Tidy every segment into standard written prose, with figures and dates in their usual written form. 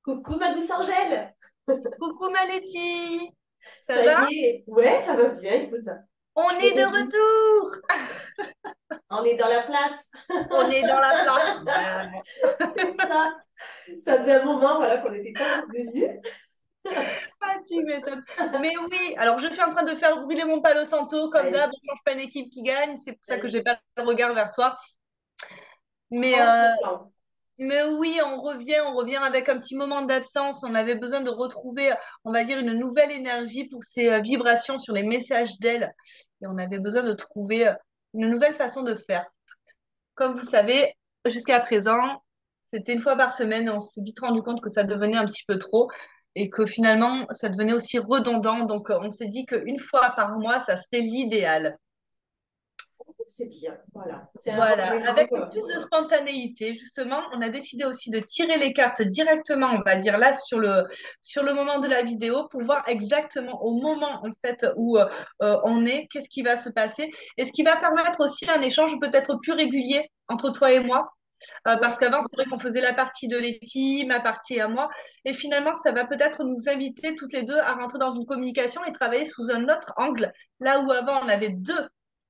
Coucou ma douce Angèle. Coucou Malétie, ça Ça va? y est. Ouais, ça va bien, écoute. On Je me est de redis. retour! On est dans la place. On est dans la place. Ouais. C'est ça. Ça faisait un moment, voilà, qu'on n'était pas revenus. Ah, tu m'étonnes. Mais oui, alors je suis en train de faire brûler mon palo santo, comme d'hab, Vas-y, on change pas une équipe qui gagne, c'est pour ça que j'ai vas-y. pas le regard vers toi. Mais, Prends euh, ce temps. mais oui, on revient avec un petit moment d'absence. On avait besoin de retrouver, on va dire, une nouvelle énergie pour ces vibrations sur les messages d'elle. Et on avait besoin de trouver une nouvelle façon de faire. Comme vous le savez, jusqu'à présent, c'était une fois par semaine et on s'est vite rendu compte que ça devenait un petit peu trop et que finalement, ça devenait aussi redondant. Donc, on s'est dit qu'une fois par mois, ça serait l'idéal. C'est bien, voilà. C'est un Voilà, rendez-vous. avec plus de spontanéité, justement, on a décidé aussi de tirer les cartes directement, on va dire là, sur le moment de la vidéo pour voir exactement au moment, en fait, où on est, qu'est-ce qui va se passer et ce qui va permettre aussi un échange peut-être plus régulier entre toi et moi. Parce Ouais, qu'avant, c'est vrai qu'on faisait la partie de Letty, ma partie à moi. Et finalement, ça va peut-être nous inviter toutes les deux à rentrer dans une communication et travailler sous un autre angle. Là où avant, on avait deux,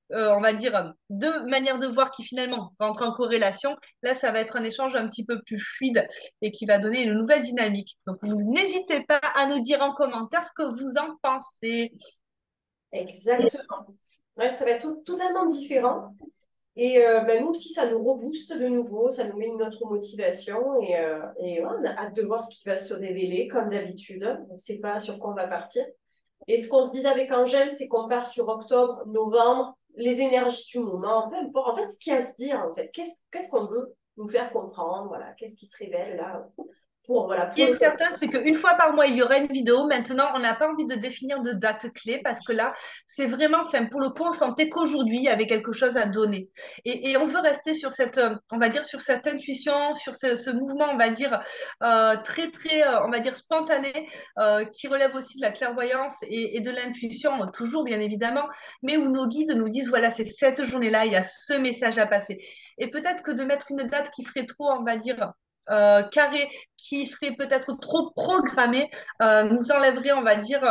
on va dire, deux manières de voir qui finalement rentrent en corrélation. Là, ça va être un échange un petit peu plus fluide et qui va donner une nouvelle dynamique. Donc, vous n'hésitez pas à nous dire en commentaire ce que vous en pensez. exactement. Ouais, ça va être totalement différent. Et ben, nous aussi, ça nous rebooste de nouveau, ça nous met une autre motivation. Et ouais, on a hâte de voir ce qui va se révéler, comme d'habitude. On ne sait pas sur quoi on va partir. Et ce qu'on se disait avec Angèle, c'est qu'on part sur octobre, novembre, les énergies du moment, peu importe. En fait, ce qu'il y a à se dire, en fait, qu'est-ce qu'on veut nous faire comprendre, voilà, qu'est-ce qui se révèle là pour, voilà, Qui pour le est certain, collectif. c'est qu'une fois par mois, il y aura une vidéo. Maintenant, on n'a pas envie de définir de date clé parce que là, c'est vraiment, enfin, pour le coup, on sentait qu'aujourd'hui, il y avait quelque chose à donner. Et on veut rester sur cette, on va dire, sur cette intuition, sur ce mouvement, on va dire, très, très, on va dire, spontané, qui relève aussi de la clairvoyance et de l'intuition, toujours, bien évidemment, mais où nos guides nous disent, voilà, c'est cette journée-là, il y a ce message à passer. Et peut-être que de mettre une date qui serait trop, on va dire, carré qui serait peut-être trop programmé nous enlèverait, on va dire,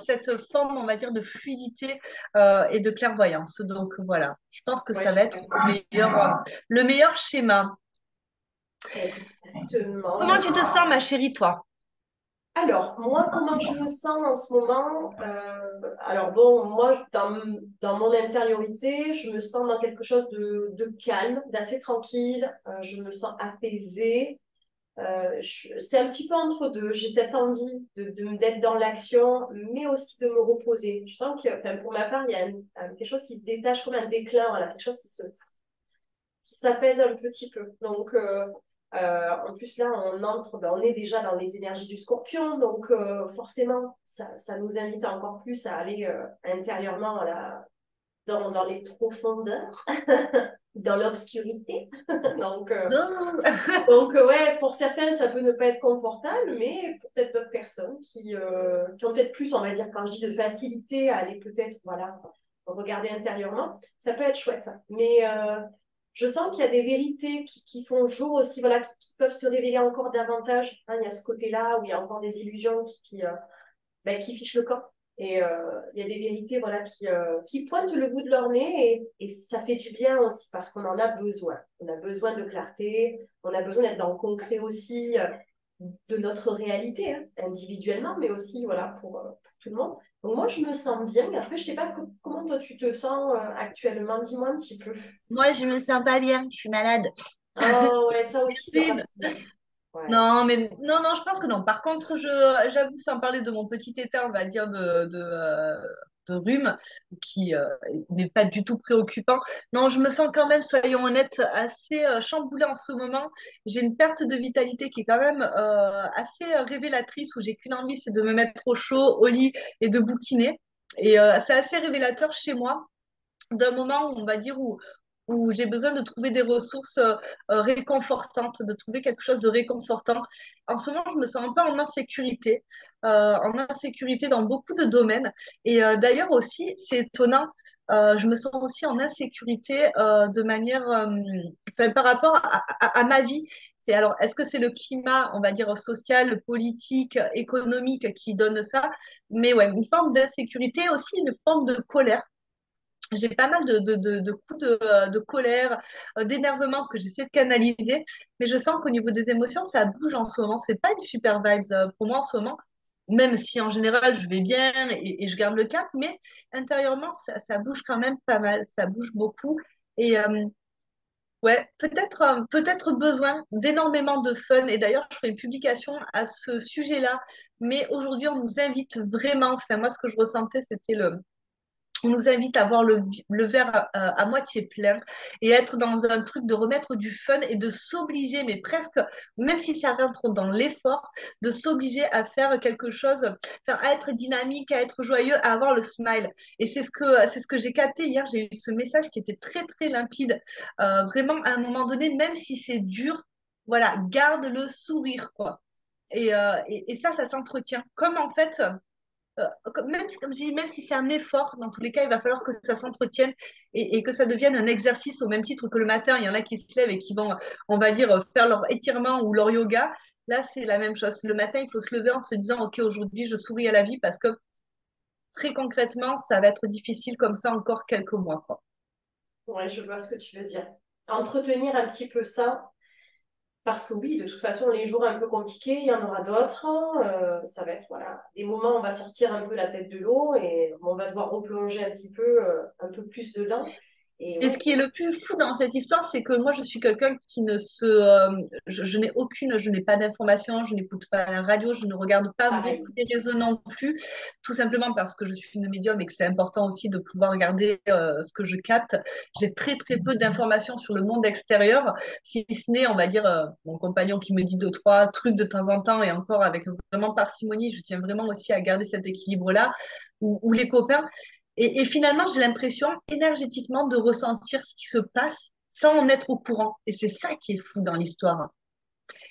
cette forme, on va dire, de fluidité et de clairvoyance. Donc voilà, je pense que Ouais, ça va être le meilleur schéma. Comment exactement. tu te sens, ma chérie, toi? Alors, moi, comment je me sens en ce moment? Alors, bon, moi, dans mon intériorité, je me sens dans quelque chose de calme, d'assez tranquille. Je me sens apaisée. C'est un petit peu entre deux. J'ai cette envie d'être dans l'action, mais aussi de me reposer. Je sens que, enfin, pour ma part, il y a quelque chose qui se détache comme un déclin, voilà, quelque chose qui s'apaise un petit peu. Donc, en plus, là, on entre, ben, on est déjà dans les énergies du scorpion, donc forcément, ça nous invite encore plus à aller intérieurement voilà, dans les profondeurs, dans l'obscurité. donc, euh, ouais, pour certains, ça peut ne pas être confortable, mais pour peut-être d'autres personnes qui ont peut-être plus, on va dire, quand je dis de facilité à aller peut-être, voilà, regarder intérieurement, ça peut être chouette. Mais je sens qu'il y a des vérités qui font jour aussi, voilà, qui peuvent se révéler encore davantage. Hein, il y a ce côté-là où il y a encore des illusions qui fichent le camp. Et il y a des vérités voilà, qui pointent le bout de leur nez et ça fait du bien aussi parce qu'on en a besoin. On a besoin de clarté, on a besoin d'être dans le concret aussi de notre réalité, hein, individuellement, mais aussi voilà, pour tout le monde. Donc moi, je me sens bien. Après, je ne sais pas comment toi tu te sens actuellement. Dis-moi un petit peu. Moi, je me sens pas bien, je suis malade. Oh ouais, ça aussi, c'est Rhume. parti. Ouais. Non, mais non, non, je pense que non. Par contre, j'avoue, sans parler de mon petit état, on va dire, de rhume, qui n'est pas du tout préoccupant. Non, je me sens quand même, soyons honnêtes, assez chamboulée en ce moment. J'ai une perte de vitalité qui est quand même assez révélatrice, où j'ai qu'une envie, c'est de me mettre au chaud, au lit et de bouquiner. Et c'est assez révélateur chez moi d'un moment où on va dire où j'ai besoin de trouver des ressources réconfortantes, de trouver quelque chose de réconfortant. En ce moment, je me sens un peu en insécurité dans beaucoup de domaines. Et d'ailleurs aussi, c'est étonnant, je me sens aussi en insécurité de manière, enfin, par rapport à ma vie. alors, est-ce que c'est le climat, on va dire, social, politique, économique qui donne ça? Mais ouais, une forme d'insécurité, aussi une forme de colère. J'ai pas mal de coups de colère, d'énervement que j'essaie de canaliser, mais je sens qu'au niveau des émotions, ça bouge en ce moment. C'est pas une super vibe pour moi en ce moment, même si en général je vais bien et je garde le cap, mais intérieurement, ça bouge quand même pas mal, ça bouge beaucoup. Et ouais, peut-être besoin d'énormément de fun. Et d'ailleurs, je ferai une publication à ce sujet-là. Mais aujourd'hui, on nous invite vraiment, enfin moi, ce que je ressentais, c'était on nous invite à voir le verre à moitié plein et être dans un truc de remettre du fun et de s'obliger, mais presque, même si ça rentre dans l'effort, de s'obliger à faire quelque chose, enfin, à être dynamique, à être joyeux, à avoir le smile. Et c'est ce que j'ai capté hier. J'ai eu ce message qui était très, très limpide. Vraiment, à un moment donné, même si c'est dur, voilà, garde le sourire, quoi. Et ça s'entretient. Comme en fait, même, comme je dis, même si c'est un effort, dans tous les cas, il va falloir que ça s'entretienne et que ça devienne un exercice au même titre que le matin. Il y en a qui se lèvent et qui vont, on va dire, faire leur étirement ou leur yoga. Là, c'est la même chose. Le matin, il faut se lever en se disant, OK, aujourd'hui, je souris à la vie parce que très concrètement, ça va être difficile comme ça encore quelques mois, quoi. Ouais, je vois ce que tu veux dire. Entretenir un petit peu ça, parce que oui, de toute façon, les jours un peu compliqués, il y en aura d'autres. Ça va être, voilà, des moments où on va sortir un peu la tête de l'eau et on va devoir replonger un peu plus dedans. Et Et ce ouais, qui est le plus fou dans cette histoire, c'est que moi, je suis quelqu'un qui ne se... je n'ai pas d'informations, je n'écoute pas la radio, je ne regarde pas beaucoup pareil. les réseaux non plus, tout simplement parce que je suis une médium et que c'est important aussi de pouvoir regarder ce que je capte. J'ai très, très peu d'informations sur le monde extérieur, si ce n'est, on va dire, mon compagnon qui me dit deux, trois trucs de temps en temps et encore avec vraiment parcimonie, je tiens vraiment aussi à garder cet équilibre-là, ou les copains. Et finalement, j'ai l'impression énergétiquement de ressentir ce qui se passe sans en être au courant. Et c'est ça qui est fou dans l'histoire.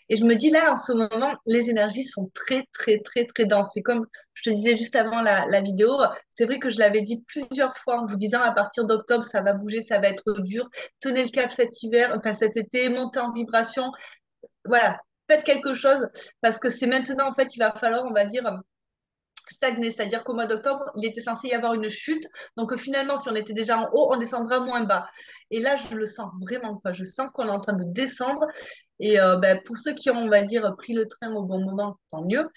Et je me dis là, en ce moment, les énergies sont très, très, très, très denses. C'est comme je te disais juste avant la vidéo, c'est vrai que je l'avais dit plusieurs fois en vous disant à partir d'octobre, ça va bouger, ça va être dur. Tenez le cap cet hiver, enfin cet été, montez en vibration. Voilà, faites quelque chose parce que c'est maintenant, en fait, il va falloir, on va dire, stagner, c'est-à-dire qu'au mois d'octobre, il était censé y avoir une chute. Donc finalement, si on était déjà en haut, on descendra moins bas. Et là, je le sens vraiment pas. Je sens qu'on est en train de descendre. Et ben, pour ceux qui ont, on va dire, pris le train au bon moment, tant mieux.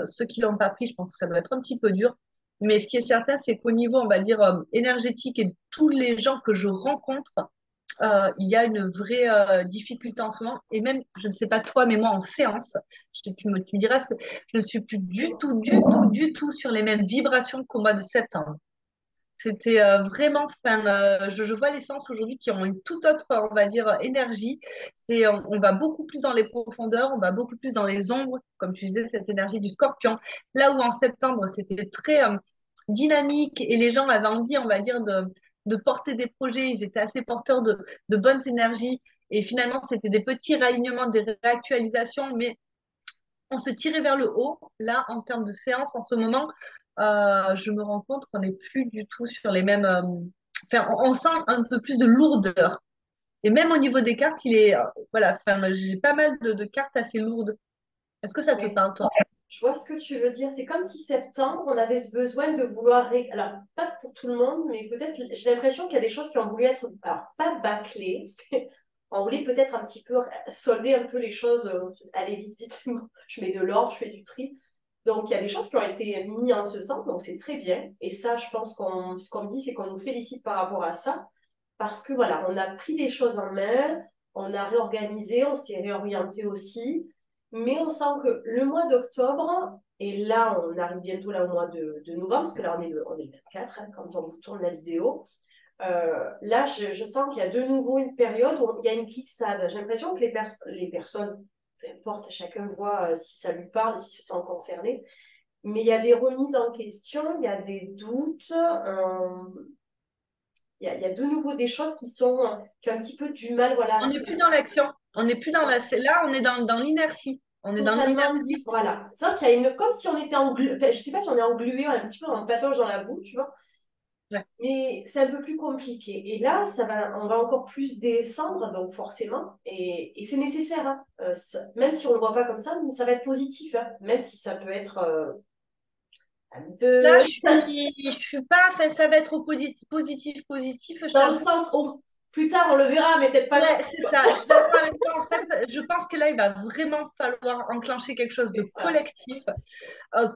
Ceux qui l'ont pas pris, je pense que ça doit être un petit peu dur. Mais ce qui est certain, c'est qu'au niveau, on va dire, énergétique et de tous les gens que je rencontre, il y a une vraie difficulté en ce moment. Et même, je ne sais pas toi, mais moi en séance, tu me diras ce que je ne suis plus du tout, du tout, du tout sur les mêmes vibrations qu'au mois de septembre. C'était vraiment, enfin, je vois les séances aujourd'hui qui ont une toute autre, on va dire, énergie. On va beaucoup plus dans les profondeurs, on va beaucoup plus dans les ombres, comme tu disais, cette énergie du scorpion. Là où en septembre, c'était très dynamique et les gens avaient envie, on va dire, de porter des projets, ils étaient assez porteurs de bonnes énergies. Et finalement, c'était des petits réalignements, des réactualisations, mais on se tirait vers le haut. Là, en termes de séance, en ce moment, je me rends compte qu'on n'est plus du tout sur les mêmes. Enfin, on sent un peu plus de lourdeur. Et même au niveau des cartes, il est. Voilà, enfin, j'ai pas mal de cartes assez lourdes. Est-ce que ça te Ouais. parle, toi? Je vois ce que tu veux dire. C'est comme si septembre, on avait ce besoin de vouloir... Alors, pas pour tout le monde, mais peut-être, j'ai l'impression qu'il y a des choses qui ont voulu être, alors, pas bâclées. On voulait peut-être un petit peu solder un peu les choses. Allez, vite, vite, je mets de l'ordre, je fais du tri. Donc, il y a des choses qui ont été mises en ce sens, donc c'est très bien. Et ça, je pense ce qu'on me dit, c'est qu'on nous félicite par rapport à ça. Parce que voilà, on a pris des choses en main, on a réorganisé, on s'est réorienté aussi. Mais on sent que le mois d'octobre, et là, on arrive bientôt là au mois de novembre, parce que là, on est le 24, hein, quand on vous tourne la vidéo. Là, je sens qu'il y a de nouveau une période où il y a une glissade. J'ai l'impression que les personnes, peu importe, chacun voit si ça lui parle, s'il se sent concerné, mais il y a des remises en question, il y a des doutes, il y a de nouveau des choses qui ont un petit peu du mal voilà, à On n'est se... plus dans l'action. On n'est plus dans la. Là, on est dans l'inertie. On est dans Totalement l'inertie. dit, voilà. C'est vrai qu'il y a une... Comme si on était englué, enfin, je sais pas si on est englué un petit peu en patauge dans la boue, tu vois. Ouais. Mais c'est un peu plus compliqué. Et là, on va encore plus descendre, donc forcément, et c'est nécessaire, hein. Même si on ne le voit pas comme ça, mais ça va être positif, hein. Même si ça peut être un Là, peu je suis pas, enfin, ça va être positif, positif. Je suis dans un le peu. sens, oh, plus tard on le verra, mais peut-être pas sur Ouais, c'est ça. Je suis d'accord avec toi. En fait, je pense que là, il va vraiment falloir enclencher quelque chose de c'est ça. collectif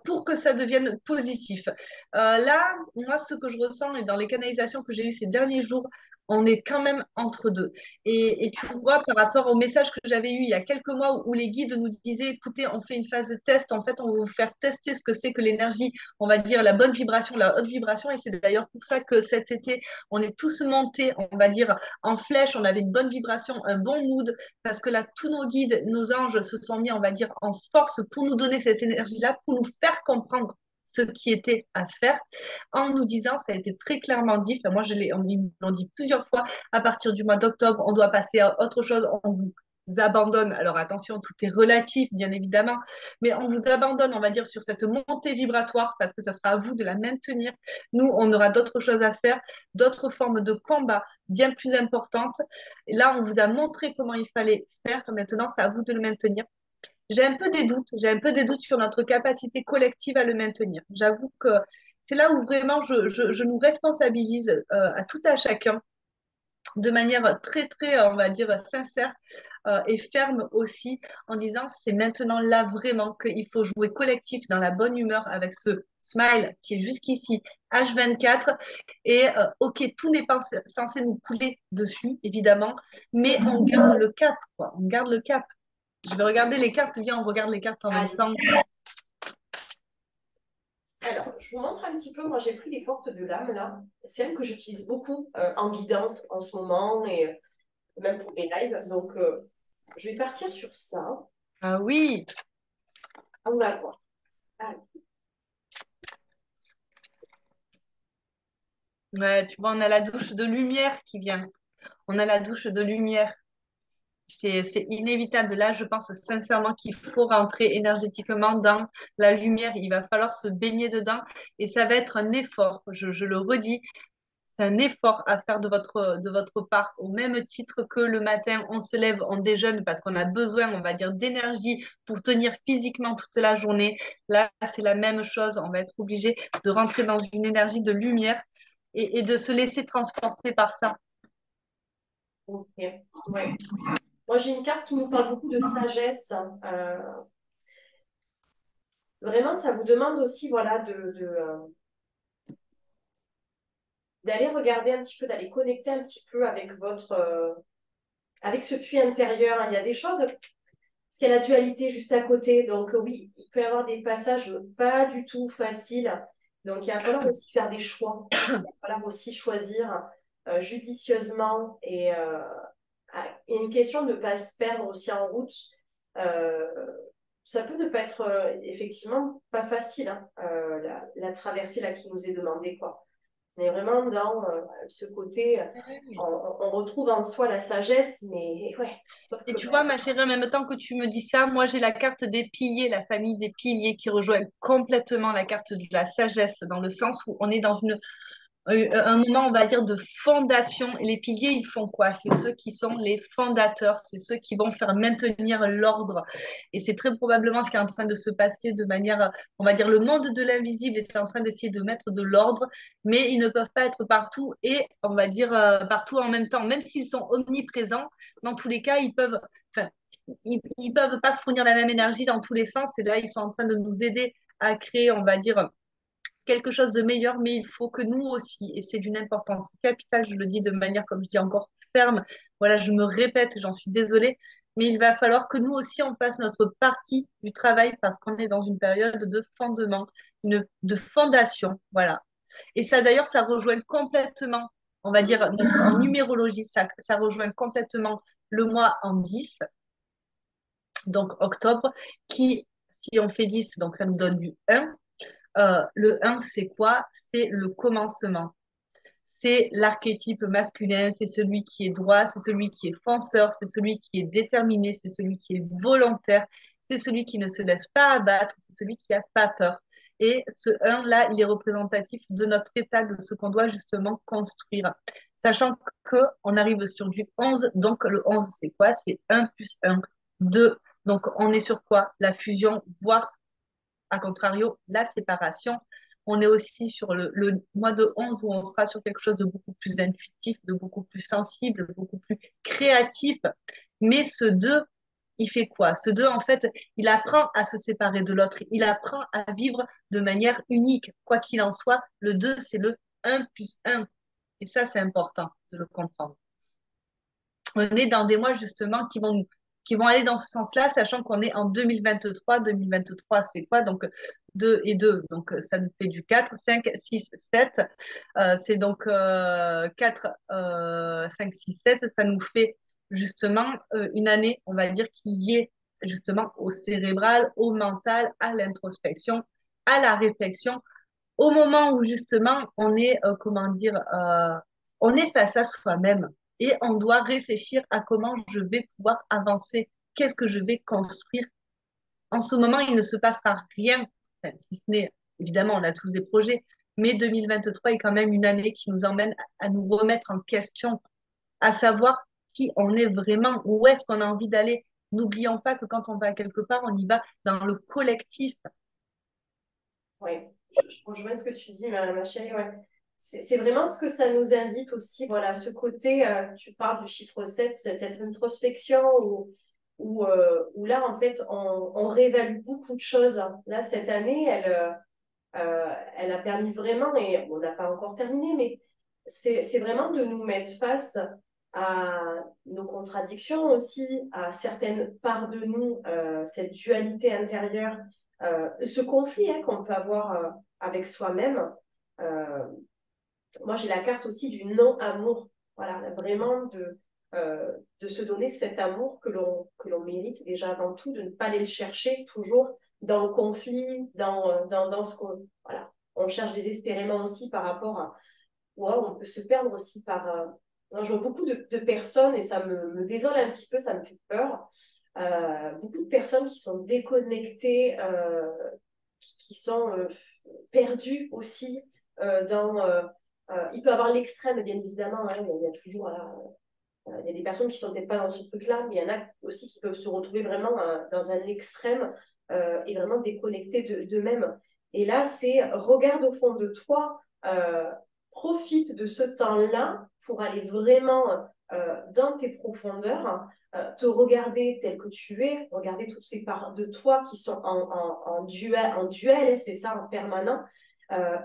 pour que ça devienne positif. Là, moi, ce que je ressens et dans les canalisations que j'ai eues ces derniers jours, on est quand même entre deux. Et tu vois, par rapport au message que j'avais eu il y a quelques mois où les guides nous disaient, écoutez, on fait une phase de test, en fait, on va vous faire tester ce que c'est que l'énergie, on va dire la bonne vibration, la haute vibration. Et c'est d'ailleurs pour ça que cet été, on est tous montés, on va dire, en flèche, on avait une bonne vibration, un bon mood, parce que là, tous nos guides, nos anges se sont mis, on va dire, en force pour nous donner cette énergie-là, pour nous faire comprendre ce qui était à faire, en nous disant, ça a été très clairement dit, enfin, moi, ils me l'ont dit plusieurs fois, à partir du mois d'octobre, on doit passer à autre chose, on vous abandonne. Alors attention, tout est relatif, bien évidemment, mais on vous abandonne, on va dire, sur cette montée vibratoire parce que ça sera à vous de la maintenir. Nous, on aura d'autres choses à faire, d'autres formes de combat bien plus importantes. Et là, on vous a montré comment il fallait faire. Maintenant, c'est à vous de le maintenir. J'ai un peu des doutes sur notre capacité collective à le maintenir. J'avoue que c'est là où vraiment je nous responsabilise à tout à chacun de manière très, très, on va dire, sincère et ferme aussi, en disant c'est maintenant là vraiment qu'il faut jouer collectif dans la bonne humeur avec ce smile qui est jusqu'ici H24. Et ok, tout n'est pas censé nous couler dessus, évidemment, mais on garde le cap, quoi. On garde le cap. Je vais regarder les cartes. Viens, on regarde les cartes en même Allez. temps. Alors, je vous montre un petit peu. Moi, j'ai pris les portes de l'âme là. C'est celle que j'utilise beaucoup en guidance en ce moment et même pour mes lives. Donc, je vais partir sur ça. Ah oui, On va voir. Allez. ouais, tu vois, on a la douche de lumière qui vient. On a la douche de lumière. C'est inévitable. Là, je pense sincèrement qu'il faut rentrer énergétiquement dans la lumière. Il va falloir se baigner dedans et ça va être un effort. Je le redis, c'est un effort à faire de votre part. Au même titre que le matin, on se lève, on déjeune parce qu'on a besoin, on va dire, d'énergie pour tenir physiquement toute la journée. Là, c'est la même chose. On va être obligé de rentrer dans une énergie de lumière et de se laisser transporter par ça. Ok. Ouais. Moi, j'ai une carte qui nous parle beaucoup de sagesse. Vraiment, ça vous demande aussi, voilà, d'aller regarder un petit peu, d'aller connecter un petit peu avec avec ce puits intérieur. Il y a des choses, parce qu'il y a la dualité juste à côté. Donc, oui, il peut y avoir des passages pas du tout faciles. Donc, il va falloir aussi faire des choix. Il va falloir aussi choisir judicieusement et une question de ne pas se perdre aussi en route. Euh, Ça peut ne pas être effectivement pas facile, hein, la traversée là qui nous est demandée, quoi. On est vraiment dans ce côté, on retrouve en soi la sagesse, mais ouais, sauf Et que tu vois, ma chérie, en même temps que tu me dis ça, moi j'ai la carte des piliers, la famille des piliers qui rejoint complètement la carte de la sagesse, dans le sens où on est dans un moment, on va dire, de fondation. Et les piliers, ils font quoi? C'est ceux qui sont les fondateurs, c'est ceux qui vont faire maintenir l'ordre. Et c'est très probablement ce qui est en train de se passer de manière, on va dire, le monde de l'invisible est en train d'essayer de mettre de l'ordre, mais ils ne peuvent pas être partout et, on va dire, partout en même temps. Même s'ils sont omniprésents, dans tous les cas, enfin, ils peuvent pas fournir la même énergie dans tous les sens. Et là, ils sont en train de nous aider à créer, on va dire, quelque chose de meilleur, mais il faut que nous aussi, et c'est d'une importance capitale, je le dis de manière, comme je dis encore, ferme, voilà, je me répète, j'en suis désolée, mais il va falloir que nous aussi, on fasse notre partie du travail parce qu'on est dans une période de fondement, de fondation, voilà. Et ça, d'ailleurs, ça rejoint complètement, on va dire, en numérologie, ça rejoint complètement le mois en 10, donc octobre, qui, si on fait 10, donc ça nous donne du 1. Le 1, c'est quoi? C'est le commencement. C'est l'archétype masculin, c'est celui qui est droit, c'est celui qui est fonceur, c'est celui qui est déterminé, c'est celui qui est volontaire, c'est celui qui ne se laisse pas abattre, c'est celui qui n'a pas peur. Et ce 1 là, il est représentatif de notre état, de ce qu'on doit justement construire. Sachant qu'on arrive sur du 11, donc le 11, c'est quoi? C'est 1 plus 1, 2. Donc, on est sur quoi? La fusion, voire, à contrario, la séparation. On est aussi sur le mois de 11 où on sera sur quelque chose de beaucoup plus intuitif, de beaucoup plus sensible, de beaucoup plus créatif. Mais ce 2, il fait quoi? Ce 2, en fait, il apprend à se séparer de l'autre. Il apprend à vivre de manière unique. Quoi qu'il en soit, le 2, c'est le 1 plus 1. Et ça, c'est important de le comprendre. On est dans des mois justement qui vont aller dans ce sens-là, sachant qu'on est en 2023. 2023, c'est quoi? Donc 2 et 2, donc ça nous fait du 4, 5, 6, 7. C'est donc 4, 5, 6, 7. Ça nous fait justement une année, on va dire, qui est liée justement au cérébral, au mental, à l'introspection, à la réflexion, au moment où justement on est, comment dire, on est face à soi-même et on doit réfléchir à comment je vais pouvoir avancer, qu'est-ce que je vais construire. En ce moment, il ne se passera rien, enfin, si ce n'est, évidemment, on a tous des projets, mais 2023 est quand même une année qui nous emmène à nous remettre en question, à savoir qui on est vraiment, où est-ce qu'on a envie d'aller. N'oublions pas que quand on va quelque part, on y va dans le collectif. Oui, je rejoins ce que tu dis, ma chérie. Ouais. C'est vraiment ce que ça nous invite aussi. Voilà, ce côté, tu parles du chiffre 7, cette introspection où là, en fait, on réévalue beaucoup de choses. Là, cette année, elle a permis vraiment, et on n'a pas encore terminé, mais c'est vraiment de nous mettre face à nos contradictions aussi, à certaines parts de nous, cette dualité intérieure, ce conflit hein, qu'on peut avoir avec soi-même. Euh, Moi, j'ai la carte aussi du non-amour. Voilà, vraiment de se donner cet amour que l'on mérite déjà avant tout, de ne pas aller le chercher toujours dans le conflit, dans ce qu'on... Voilà. On cherche désespérément aussi par rapport à... Wow, on peut se perdre aussi par... Non, je vois beaucoup de personnes, et ça me désole un petit peu, ça me fait peur, beaucoup de personnes qui sont déconnectées, qui sont perdues aussi dans... il peut y avoir l'extrême, bien évidemment. Hein, il y a toujours il y a des personnes qui ne sont peut-être pas dans ce truc-là, mais il y en a aussi qui peuvent se retrouver vraiment dans un extrême et vraiment déconnectés d'eux-mêmes. Et là, c'est regarde au fond de toi, profite de ce temps-là pour aller vraiment dans tes profondeurs, te regarder tel que tu es, regarder toutes ces parts de toi qui sont en duel, c'est ça, en permanent,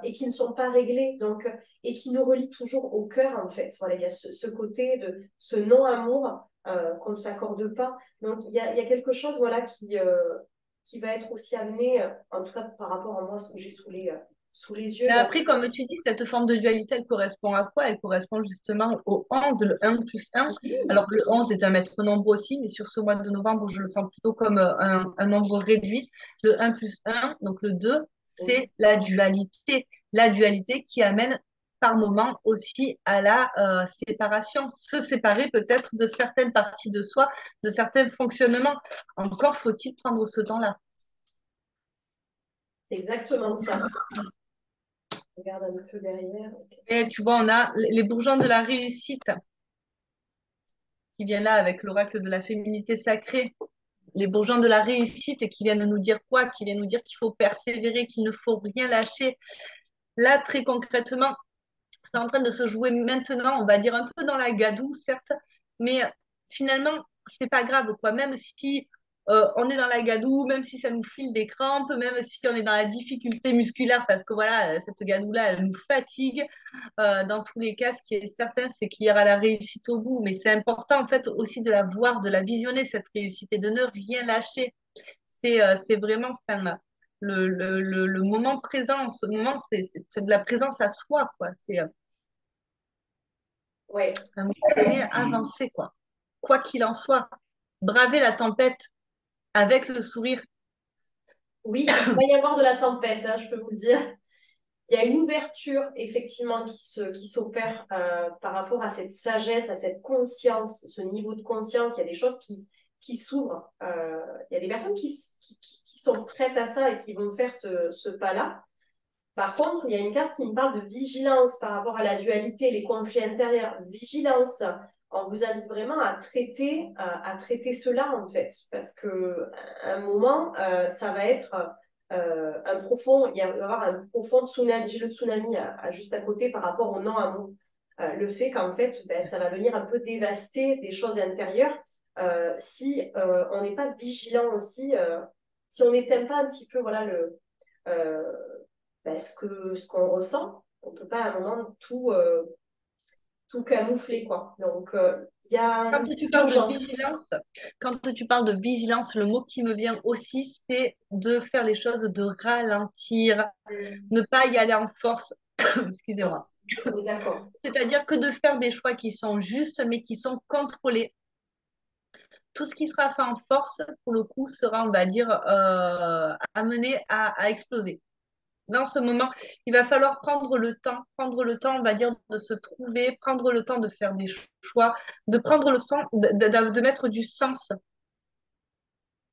et qui ne sont pas réglées. Donc, et qui nous relie toujours au cœur, en fait. Voilà, il y a ce côté de ce non-amour qu'on ne s'accorde pas. Donc, il y a quelque chose voilà, qui va être aussi amené, en tout cas par rapport à moi, ce que j'ai sous les yeux. Mais Donc, après, comme tu dis, cette forme de dualité, elle correspond à quoi? Elle correspond justement au 11, le 1 plus 1. oui, Alors, le 11 est un maître nombre aussi, mais sur ce mois de novembre, je le sens plutôt comme un nombre réduit. Le 1 plus 1, donc le 2, oui, c'est la dualité. La dualité qui amène par moment aussi à la séparation. Se séparer peut-être de certaines parties de soi, de certains fonctionnements. Encore faut-il prendre ce temps-là. c'est exactement ça. Je regarde un peu derrière. Et tu vois, on a les bourgeons de la réussite qui vient là avec l'oracle de la féminité sacrée, les bourgeons de la réussite et qui viennent nous dire quoi? Qui viennent nous dire qu'il faut persévérer, qu'il ne faut rien lâcher. Là, très concrètement, c'est en train de se jouer maintenant, on va dire un peu dans la gadoue, certes, mais finalement, c'est pas grave, quoi. Même si on est dans la gadoue, même si ça nous file des crampes, même si on est dans la difficulté musculaire, parce que voilà, cette gadoue-là, elle nous fatigue. Dans tous les cas, ce qui est certain, c'est qu'il y aura la réussite au bout. Mais c'est important, en fait, aussi de la voir, de la visionner, cette réussite, et de ne rien lâcher. C'est vraiment, enfin, le moment présent, ce moment, c'est de la présence à soi, quoi. C'est Ouais. à un moment donné, avancer, quoi. Quoi qu'il en soit, braver la tempête avec le sourire. Oui, il va y avoir de la tempête, hein, je peux vous le dire. Il y a une ouverture, effectivement, qui s'opère par rapport à cette sagesse, à cette conscience, ce niveau de conscience. Il y a des choses qui s'ouvrent. Il y a des personnes qui sont prêtes à ça et qui vont faire ce pas-là. Par contre, il y a une carte qui me parle de vigilance par rapport à la dualité, les conflits intérieurs. Vigilance. On vous invite vraiment à traiter cela, en fait, parce que à un moment, ça va être un profond, il va y avoir un profond tsunami. J'ai le tsunami juste à côté par rapport au non-amour. Le fait qu'en fait, ben, ça va venir un peu dévaster des choses intérieures si on n'est pas vigilant aussi, si on n'éteint pas un petit peu voilà, euh, ben, ce qu'on ressent. On ne peut pas à un moment tout camoufler, quoi. Donc, il y a Quand une tu parles de urgence. vigilance, quand tu parles de vigilance, le mot qui me vient aussi, c'est de faire les choses, de ralentir, ne pas y aller en force. Non, Excusez-moi. on est d'accord. C'est-à-dire que de faire des choix qui sont justes, mais qui sont contrôlés. Tout ce qui sera fait en force, pour le coup, sera, on va dire, amené à exploser. Dans ce moment, il va falloir prendre le temps, on va dire, de se trouver, prendre le temps de faire des choix, de prendre le temps de mettre du sens.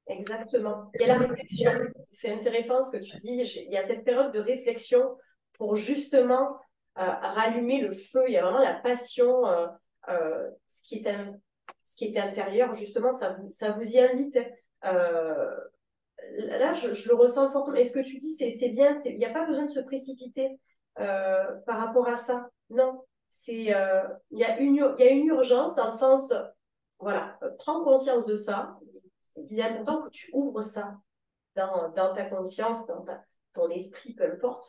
Exactement. Il y a la réflexion. C'est intéressant ce que tu dis. Il y a cette période de réflexion pour justement rallumer le feu. Il y a vraiment la passion, ce qui est intérieur. Justement, ça vous y invite. Euh, Là, je le ressens fortement. Et ce que tu dis, c'est bien. Il n'y a pas besoin de se précipiter par rapport à ça. Non. Il y a une urgence dans le sens, voilà, prends conscience de ça. Il est important que tu ouvres ça dans ta conscience, ton esprit, peu importe,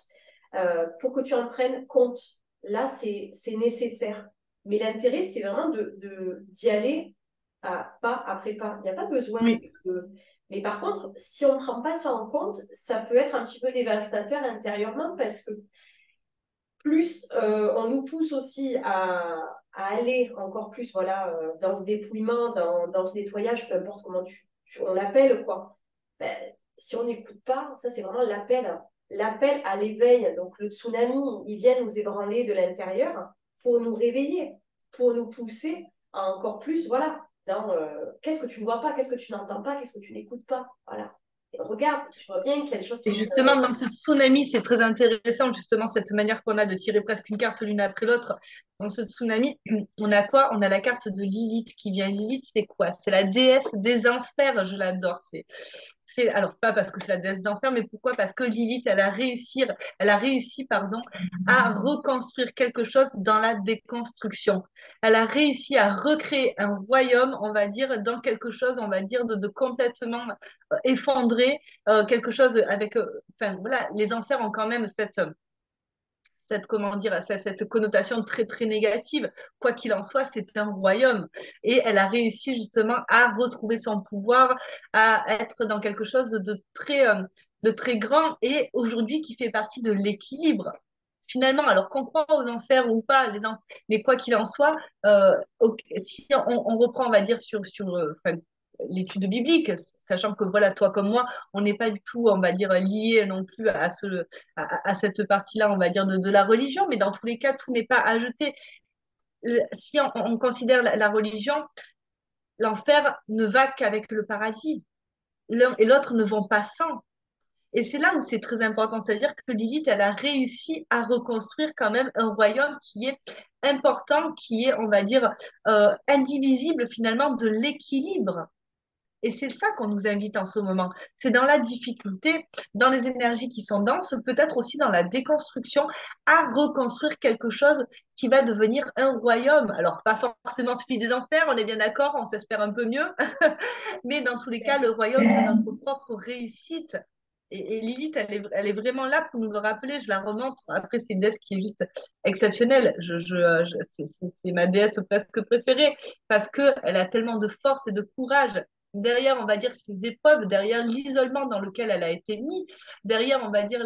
pour que tu en prennes compte. Là, c'est nécessaire. Mais l'intérêt, c'est vraiment d'y aller pas après pas. Il n'y a pas besoin Oui, de... Mais par contre, si on ne prend pas ça en compte, ça peut être un petit peu dévastateur intérieurement parce que plus on nous pousse aussi à aller encore plus voilà, dans ce dépouillement, dans ce nettoyage, peu importe comment on l'appelle, quoi. Ben, si on n'écoute pas, ça c'est vraiment l'appel à l'éveil. Donc le tsunami, il vient nous ébranler de l'intérieur pour nous réveiller, pour nous pousser à encore plus, voilà, dans qu'est-ce que tu ne vois pas, qu'est-ce que tu n'entends pas, qu'est-ce que tu n'écoutes pas. Voilà. Et regarde, tu vois bien qu'il y a des choses et qui... justement, dans ce tsunami, c'est très intéressant, justement, cette manière qu'on a de tirer presque une carte l'une après l'autre. Dans ce tsunami, on a quoi? On a la carte de Lilith qui vient. Lilith, c'est quoi? C'est la déesse des enfers. Je l'adore. Alors pas parce que c'est la déesse d'enfer, mais pourquoi? Parce que Lilith, elle a réussi, pardon, à reconstruire quelque chose dans la déconstruction. Elle a réussi à recréer un royaume, on va dire, dans quelque chose, on va dire, de complètement effondré, quelque chose avec, enfin voilà, les enfers ont quand même comment dire, cette connotation très très négative. Quoi qu'il en soit, c'est un royaume. Et elle a réussi justement à retrouver son pouvoir, à être dans quelque chose de très grand et aujourd'hui qui fait partie de l'équilibre. Finalement, alors qu'on croit aux enfers ou pas, mais quoi qu'il en soit, si on reprend, on va dire, enfin, l'étude biblique, sachant que voilà, toi comme moi, on n'est pas du tout, on va dire, lié non plus à cette partie-là, on va dire, de la religion, mais dans tous les cas, tout n'est pas à jeter. Si on considère la religion, l'enfer ne va qu'avec le paradis. L'un et l'autre ne vont pas sans. Et c'est là où c'est très important, c'est-à-dire que Lilith, elle a réussi à reconstruire quand même un royaume qui est important, qui est, on va dire, indivisible finalement de l'équilibre. Et c'est ça qu'on nous invite en ce moment. C'est dans la difficulté, dans les énergies qui sont denses, peut-être aussi dans la déconstruction, à reconstruire quelque chose qui va devenir un royaume. Alors, pas forcément celui des enfers, on est bien d'accord, on s'espère un peu mieux, mais dans tous les cas, le royaume de notre propre réussite. Et Lilith, elle est vraiment là pour nous le rappeler. Je la remonte. Après, c'est une déesse qui est juste exceptionnelle. C'est ma déesse presque préférée parce qu'elle a tellement de force et de courage. Derrière, on va dire, ses épreuves, derrière l'isolement dans lequel elle a été mise, derrière, on va dire,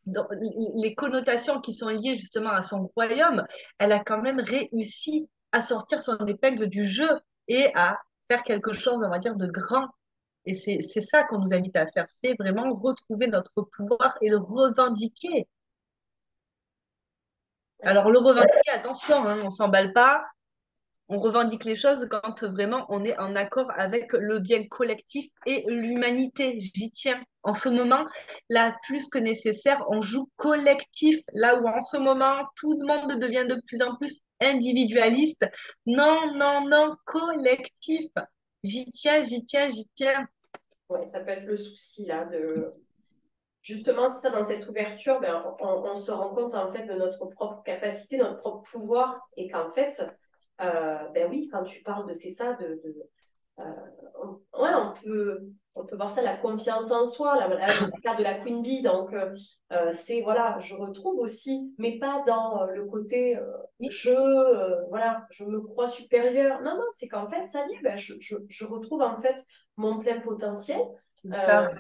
les connotations qui sont liées justement à son royaume, elle a quand même réussi à sortir son épingle du jeu et à faire quelque chose, on va dire, de grand. Et c'est ça qu'on nous invite à faire, c'est vraiment retrouver notre pouvoir et le revendiquer. Alors, le revendiquer, attention, hein, on ne s'emballe pas. On revendique les choses quand vraiment on est en accord avec le bien collectif et l'humanité. J'y tiens. En ce moment, là, plus que nécessaire, on joue collectif. Là où en ce moment, tout le monde devient de plus en plus individualiste. Non, non, non, collectif. J'y tiens, j'y tiens, j'y tiens. Ouais, ça peut être le souci là de justement, c'est ça, dans cette ouverture, ben, on se rend compte en fait de notre propre capacité, notre propre pouvoir, et qu'en fait, ben oui, quand tu parles de c'est ça, euh, ouais, on peut voir ça, la confiance en soi. Là, voilà, j'ai la carte de la Queen Bee, donc c'est voilà, je retrouve aussi, mais pas dans le côté Oui, voilà, je me crois supérieure. Non, non, c'est qu'en fait, ça y est, ben, je retrouve en fait mon plein potentiel. c'est Euh, ça.